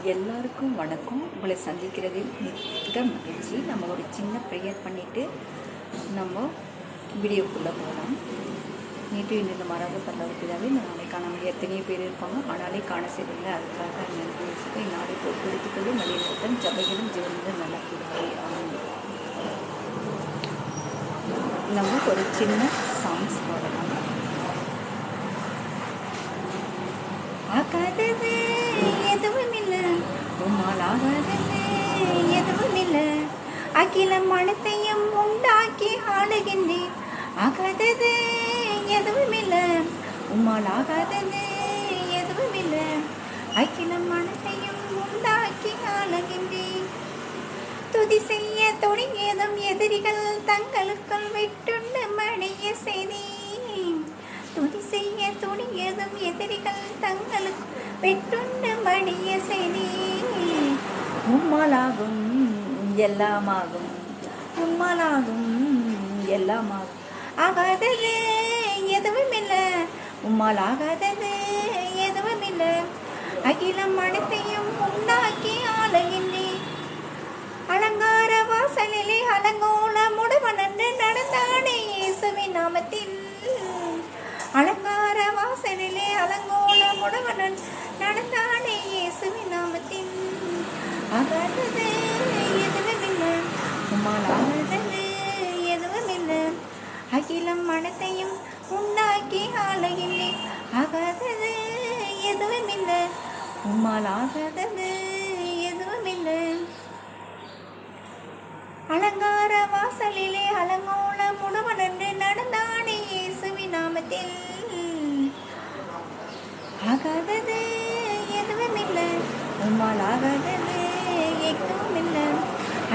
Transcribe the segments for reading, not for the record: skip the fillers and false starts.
எல்லாருக்கும் வணக்கம். உங்களை சந்திக்கிறதில் மிக மகிழ்ச்சி. நம்ம ஒரு சின்ன ப்ரேயர் பண்ணிவிட்டு நம்ம வீடியோக்குள்ளே போகலாம். நேற்று இன்று மாறாத பரவாயில்லாவே இந்த நாளை காணாமல் எத்தனையோ பேர் இருப்பாங்க, ஆனாலே காண செய்யவில்லை. அதுக்காக நன்றி நாளை பொறுப்படுத்திக்கொண்டு மனிதன் சபைகளும் ஜீவனும் நல்ல நம்ம ஒரு சின்ன சாங்ஸ் பாடலாம். ஆகாதது எதுவும் இல்லை, உம்மால் ஆகாதது எதுவும் இல்லை, அகிலம் மனத்தையும் உண்டாக்கி ஆளுகின்றேன். ஆகாதது எதுவும் இல்லை, உம்மால் ஆகாதது எதுவும் இல்லை, அகிலம் மனத்தையும் உண்டாக்கி ஆளுகின்றேன். துதி செய்ய தொடங்கியதும் எதிரிகள் தங்களுக்குள் விட்டுண்டு மடிய செய்தி. துதி செய்ய துணியதும் எதிரிகள் தங்களுக்கு வெட்டுண்டு மடிய செய்தி. உம்மாலாகும் எல்லாமாகும், உம்மாலாகும் எல்லாமாகும். ஆகாதது எதுவும் இல்லை, உம்மால் ஆகாதது எதுவும் இல்லை, அகிலம் மனத்தையும் உண்டாக்கி ஆளுகின்றேன். அலங்கார வாசலிலே அலங்கோல முடவனன்று நடந்தானே இயேசுவின் நாமத்தில். அலங்கார வாசலிலே அலங்கோல முடவனன் நடந்தானே இயேசுவின் நாமத்தில். ஆகாதது எதுவும் இல்லை, உம்மால் ஆகாதது எதுவும் இல்லை, அகிலம் மனத்தையும் உண்டாக்கி ஆளுகின்றேன். ஆகாதது எதுவும் இல்லை, உம்மால் ஆகாதது எதுவும் இல்லை. அலங்கார வாசலிலே அலங்கோல முடவனன்று நடந்தானே இயேசுவின் நாமத்தில். ஆகாதது எதுவும் இல்லை, உம்மால் ஆகாதது எதுவும் இல்லை,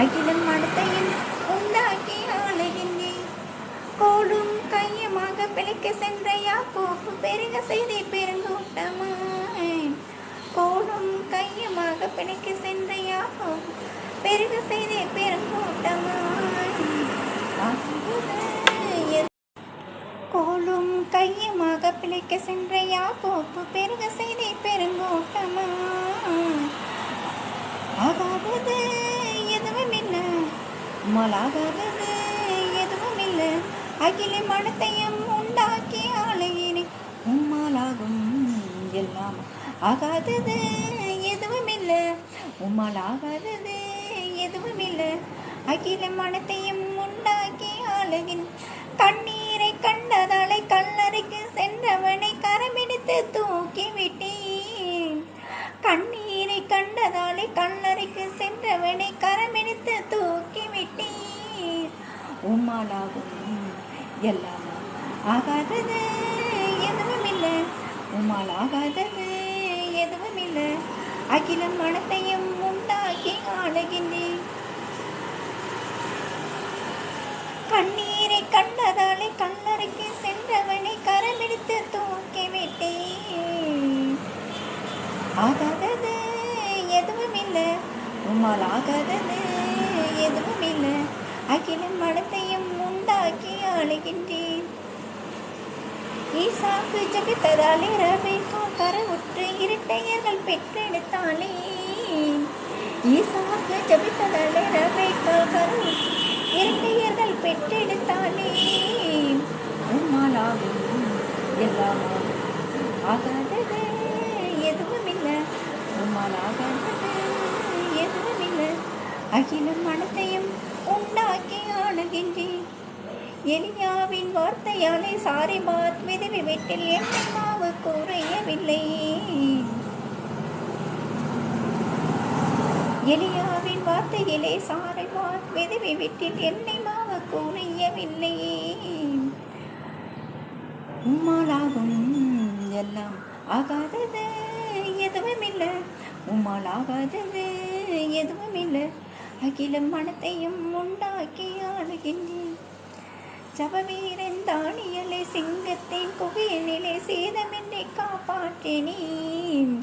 அகிலம் மனத்தையும் உண்டாக்கி ஆளுகின்றேன். கோலும் கையுமாக பிழைக்க சென்ற யாக்கோப்பு பெருக செய்தி பெருங்கூட்டமாய். கோலும் கையுமாக பிழைக்க சென்ற யாக்கோப்பு பெருக செய்தி பெருங்கூட்டமாய். கோலும் கையுமாக பிழைக்க சென்ற யாக்கோப்பு பெருக செய்தி பெருங்கூட்டமாய். ஆகாதது எதுவும் இல்லை, உம்மாலாகாதது எதுவும் இல்லை, அகில மனத்தையும் உண்டாக்கி ஆளுகிறேன். உம்மாலாகும் எல்லாம். ஆகாதது எதுவும் இல்லை, உம்மால் ஆகாதது எதுவும் இல்லை, அகில மனத்தையும் உண்டாக்கி ஆளுகின். கண்ணீரை கண்டதாலே கல்லறைக்கு சென்றவனை கரமெடுத்து தூக்கி விட்டேன். கண்ணீரை கண்டதாலே கல்லறைக்கு சென்றவனை கரமெடுத்து தூக்கி விட்டேன். உம்மாலாகும் எல்லாம். ஆகாதது எதுவும் இல்லை, உம்மால் ஆகாதது எதுவும் இல்லை, அகிலம் மனத்தையும் உண்டாக்கி ஆளுகின்றேன். கண்ணீரை கண்டதாலே கல்லறைக்கு சென்றவனை கரமெடுத்து தூக்கி விட்டேன். ஆகாதது எதுவும் இல்லை, உம்மால் ஆகாதது எதுவும் இல்லை, அகிலம் மனத்தையும் உண்டாக்கி ஆளுகின்றேன். ஈசாக்கு ஜெபித்ததாலே ரபேக்காள் கரவுற்று இரட்டையர்கள் பெற்றெடுத்தாளே. ஈசாக்கு ஜெபித்ததாலே ரபேக்காள் கரவுற்று இரட்டையர்கள் பெற்றெடுத்தாளே. உம்மாலாகும் எல்லாமாகும். ஆகாதது எதுவும் இல்லை, உம்மால் ஆகாதது எதுவும் இல்லை, அகிலம் மனத்தையும் உண்டாக்கி ஆளுகின்றேன். எலியாவின் வார்த்தையாலே சாரிபாத் விதவி வீட்டில் எண்ணெய் மாவு குறையவில்லை. எலியாவின் வார்த்தையிலே சாரிபாத் விதவி வீட்டில் எண்ணெய் மாவு குறையவில்லை. உம்மாலாகும் எல்லாம். ஆகாதது எதுவும் இல்லை, உம்மால் ஆகாதது எதுவும் இல்லை, அகிலம் மனத்தையும் உண்டாக்கி ஆளுகின்றேன். ஜபவீரன் தானியலை சிங்கத்தின் குகையினிலே சேதமின்றி காப்பாற்றினேன்.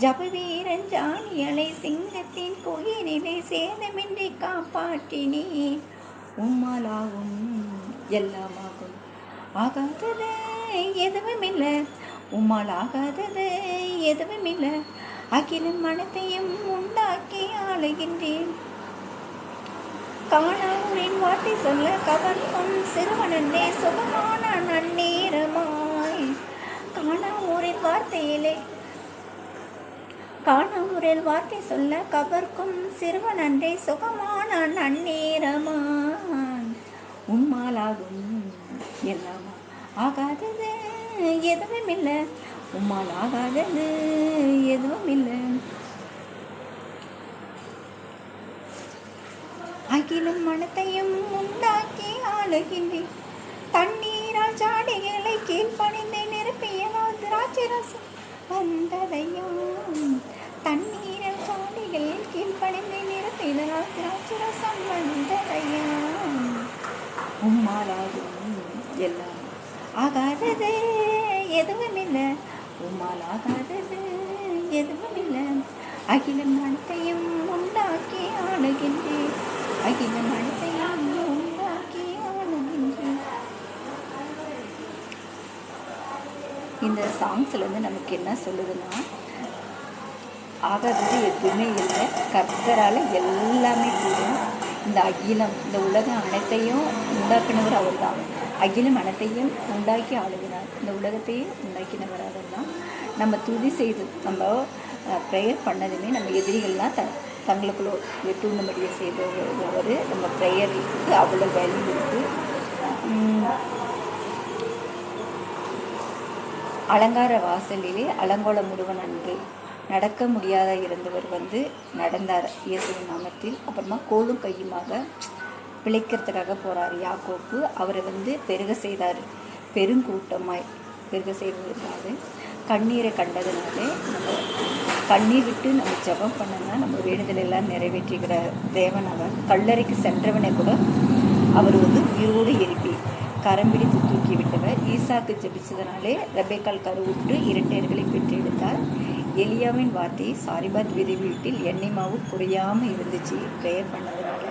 ஜபவீரன் தானியலை சிங்கத்தின் குகையினிலே சேதமின்றி காப்பாற்றினேன். உம்மாலாகும் எல்லாமாகும். ஆகாதது எதுவும் இல்லை, உம்மால் ஆகாதது எதுவும் இல்லை, அகிலும் மனத்தையும் உண்டாக்கி ஆளுகின்றேன். காணாவூரின் வார்த்தை சொல்ல கவர்க்கும் சிறுவனே சுகமான நன்னேரமாய். காணாவூரின் வார்த்தை சொல்ல கவர்க்கும் சிறுவனன்றே சுகமான நன்னேரமாய். உம்மாலாகும் எல்லாமா ஆகாதது எதுவும் இல்லை, உம்மால் ஆகாதது எதுவும் இல்லை. அகிலும் மனத்தையும் உண்டாக்கி ஆளுகின்றேன். தண்ணீரால் சாடிகளை கீழ்ப்பணிந்து நிரப்பியதால் திராட்சை ரசம் வந்ததையும். தண்ணீரால் சாடிகள் கீழ்ப்பணிந்து நிரப்பியதால் திராட்சை ரசம் வந்ததையும். உம்மாலாகும் எல்லாம் ஆகாதது எதுவும் இல்லை, உம்மால் ஆகாதது எதுவும் இல்லை. அகிலும் மனத்தையும் உண்டாக்கி ஆளுகின்றேன். அகிலும் மனத்தையும் உண்டாக்கி ஆளுகின்றேன். இந்த சாங்ஸ்லேருந்து நமக்கு என்ன சொல்லுதுன்னா, ஆகாதது எதுவுமே இல்லை, கர்த்தரால் எல்லாமே கூடும். இந்த அகிலம், இந்த உலகம் அனைத்தையும் உண்டாக்கினவர் அவர் தான். அகிலம் அனைத்தையும் உண்டாக்கி ஆளுகிறார். இந்த உலகத்தையும் உண்டாக்கினவர் அவர் தான். நம்ம துதி செய்து நம்ம ப்ரேயர் பண்ணதுமே நம்ம எதிரிகள்லாம் தங்களுக்குள்ள வெட்டுண்ணும்படியை செய்தவர். நம்ம ப்ரேயருக்கு அவ்வளோ வேல்யூ இருக்குது. அலங்கார வாசலிலே அலங்கோலம் முழுவன் அன்று நடக்க முடியாத இருந்தவர் நடந்தார் இயேசுவின் நாமத்தில். அப்புறமா கோலும் கையுமாக பிழைக்கிறதுக்காக போகிறார் யாக்கோப்பு. அவரை பெருக செய்தார், பெருங்கூட்டமாய் பெருக செய்வதற்காக. கண்ணீரை கண்டதுனால நம்ம கண்ணீர் விட்டு நம்ம ஜெபம் பண்ணனா நம்ம வேண்டுதல் எல்லாம் நிறைவேற்றுகிற தேவன் அவர். கல்லறைக்கு சென்றவனை கூட அவர் உயிரோடு எழுப்பி கரம் பிடித்து தூக்கி விட்டவர். ஈசாக்கு ஜெபிச்சதுனாலே ரெபேக்காள் கருவுற்று இரட்டையர்களை பெற்றெடுத்தார். எலியாவின் வார்த்தையை சாரிபாத் விதை வீட்டில் எண்ணெய் மாவு குறையாமல் இருந்துச்சு ப்ரேயர் பண்ணதுனால.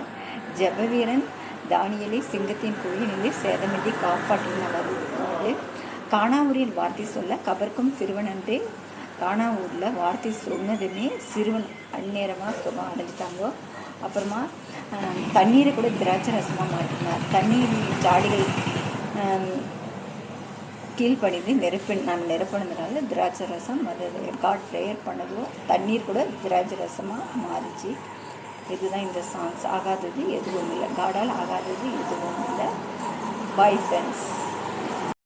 ஜெப வீரன் தானியலை சிங்கத்தின் குழியினிலே சேதமின்றி காப்பாற்றினவர். காணாவூரில் வார்த்தை சொல்ல கவர்க்கும் சிறுவனன்றே. காணாவூரில் வார்த்தை சொன்னதுமே சிறுவன் அந்நேரமாக சுகம் அடைஞ்சிட்டாங்க. அப்புறமா தண்ணீரை கூட திராட்சை ரசமாக மாற்றினார். தண்ணீர் சாடிகள் கீழ்ப்படிந்து நிரப்பினதுனால திராட்சை ரசம் வந்தது. காட் ப்ரேயர் பண்ணதும் தண்ணீர் கூட திராட்சை ரசமாக மாறிச்சு. இதுதான் இந்த சாங்ஸ். ஆகாதது எதுவும் இல்லை, காடால் ஆகாதது எதுவும் இல்லை. Bye friends.